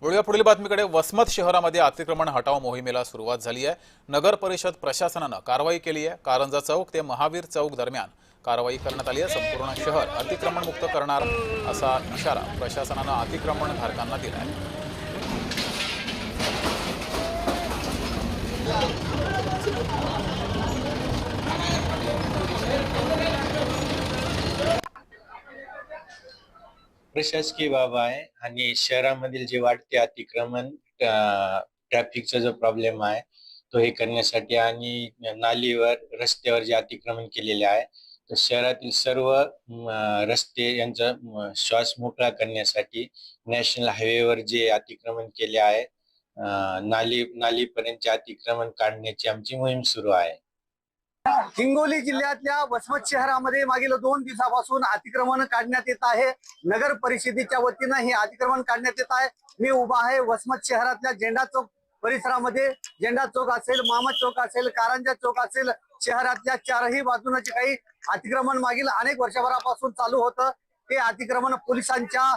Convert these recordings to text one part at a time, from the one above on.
वळूया पुढील बातमीकडे। वसमत शहरामध्ये अतिक्रमण हटाव मोहिमेला सुरुवात झाली आहे। नगर परिषद प्रशासनाने कारवाई केली आहे। कारंजा चौक ते महावीर चौक दरम्यान कारवाई करण्यात आली आहे। संपूर्ण शहर अतिक्रमण मुक्त करणार असा इशारा प्रशासनाने अतिक्रमण धारकांना दिला आहे। प्रशासकीय बाब आहे आणि शहरामधील जे वाढते अतिक्रमण ट्रॅफिकचा जो प्रॉब्लेम आहे तो हे करण्यासाठी आणि नालीवर रस्त्यावर जे अतिक्रमण केलेले आहे तर शहरातील सर्व रस्ते यांचा श्वास मोकळा करण्यासाठी नॅशनल हायवेवर जे अतिक्रमण केले आहे नालीपर्यंतचे अतिक्रमण काढण्याची आमची मोहीम सुरू आहे। हिंगोली जिल्ह्यातल्या वसमत शहरामध्ये मागील 2 दिवसापासून अतिक्रमण काढण्यात येत आहे। नगर परिषदेच्या वतीनं हे अतिक्रमण काढण्यात येत आहे। मी उभा आहे वसमत शहरातल्या झेंडा चौक परिसरामध्ये। झेंडा चौक असेल, मामा चौक असेल, कारंजा चौक असेल, शहरातल्या चारही बाजूनचे काही अतिक्रमण मागील अनेक वर्षभरापासून चालू होतं। ते अतिक्रमण पोलिसांच्या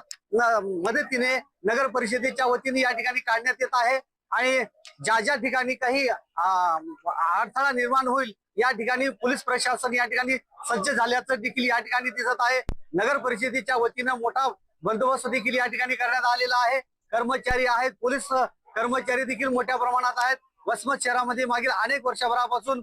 मदतीने नगर परिषदेच्या वतीने या ठिकाणी काढण्यात येत आहे आणि ज्या ठिकाणी काही अडथळा निर्माण होईल या ठिकाणी पोलीस प्रशासन या ठिकाणी सज्ज झाल्याचं देखील या ठिकाणी दिसत आहे। नगर परिषदेच्या वतीनं मोठा बंदोबस्त देखील या ठिकाणी करण्यात आलेला आहे। कर्मचारी आहेत, पोलीस कर्मचारी देखील मोठ्या प्रमाणात आहेत। वसमत शहरामध्ये मागील अनेक वर्षभरापासून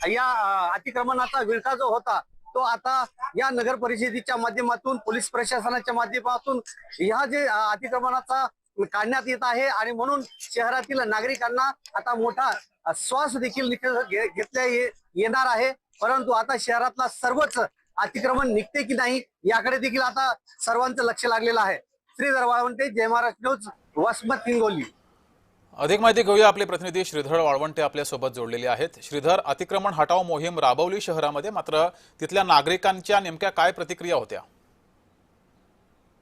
या अतिक्रमणाचा विळखा जो होता तो आता या नगर परिषदेच्या माध्यमातून पोलीस प्रशासनाच्या माध्यमातून या जे अतिक्रमणाचा काढण्यात येत आहे आणि म्हणून शहरातील नागरिकांना आता मोठा श्वास देखील घेतल्या येणार आहे। परंतु आता शहरातला सर्वच अतिक्रमण निघते की नाही याकडे देखील आता सर्वांचं लक्ष लागलेलं आहे। श्रीधर वाळवंटे, जय महाराष्ट्र न्यूज, वसमत हिंगोली। अधिक माहिती घेऊया। आपले प्रतिनिधी श्रीधर वाळवंटे आपल्या सोबत जोडलेले आहेत। श्रीधर, अतिक्रमण हटाव मोहीम राबवली शहरामध्ये, मात्र तिथल्या नागरिकांच्या नेमक्या काय प्रतिक्रिया होत्या?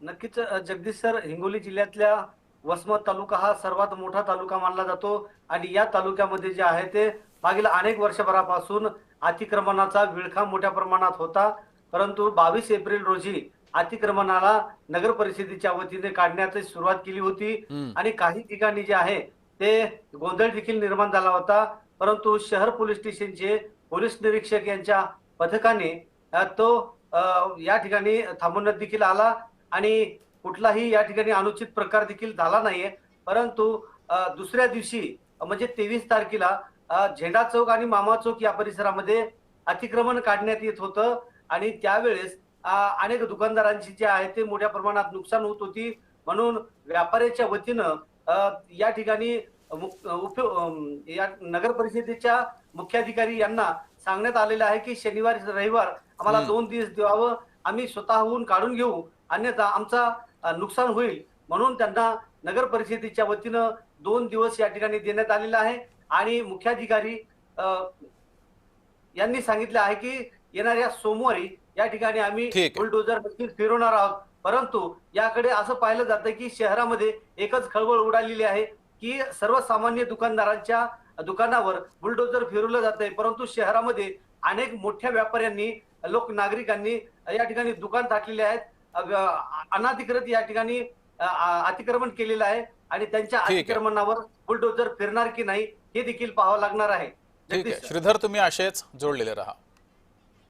नक्कीच जगदीश सर, हिंगोली जिल्ह्यातल्या वसमत तालुका हा सर्वात मोठा तालुका मानला जातो आणि या तालुक्यामध्ये जे आहे ते मागील अनेक वर्षभरापासून अतिक्रमणाचा विळखा मोठ्या प्रमाणात होता। परंतु 22 एप्रिल रोजी अतिक्रमणाला नगर परिषदेच्या वतीने काढण्याची सुरुवात केली होती आणि काही ठिकाणी जे आहे ते गोंधळ देखील निर्माण झाला होता। परंतु शहर पोलीस स्टेशनचे पोलीस निरीक्षक यांच्या पथकाने तो या ठिकाणी थांबवण्यात देखील आला आणि कुठलाही या ठिकाणी अनुचित प्रकार देखील झाला नाहीये। परंतु दुसऱ्या दिवशी म्हणजे 23 तारखेला झेंडा चौक आणि मामा चौक या परिसरामध्ये अतिक्रमण काढण्यात येत होतं आणि त्यावेळेस अनेक दुकानदारांची जे आहे ते मोठ्या प्रमाणात नुकसान होत होती। म्हणून व्यापाऱ्याच्या वतीनं या ठिकाणी या नगर परिषदेच्या मुख्याधिकारी यांना सांगण्यात आलेलं आहे की शनिवार रविवार आम्हाला 2 दिवस द्यावं, आम्ही स्वतःहून काढून घेऊ, अन्यथा आमचा नुकसान होईल। म्हणून त्यांना नगर परिषदेच्या वतीनं 2 दिवस या ठिकाणी देण्यात आलेला आहे आणि मुख्याधिकारी यांनी सांगितले आहे की येणाऱ्या सोमवारी या ठिकाणी आम्ही बुलडोजर देखील फिरवणार आहोत। परंतु याकडे असं पाहिलं जातं की शहरामध्ये एकच खळबळ उडालेली आहे की सर्वसामान्य दुकानदारांच्या दुकानावर बुलडोजर फिरवलं जातंय, परंतु शहरामध्ये अनेक मोठ्या व्यापाऱ्यांनी नागरिकांनी या ठिकाणी दुकान टाकलेले आहेत, अनाधिकृत या ठिकाणी अतिक्रमण केलेलं आहे आणि त्यांच्या अतिक्रमणावर बुलडोजर फिरणार की नाही हे देखील पाहावं लागणार आहे। ठीक आहे श्रीधर, तुम्ही असेच जोडलेले राहा।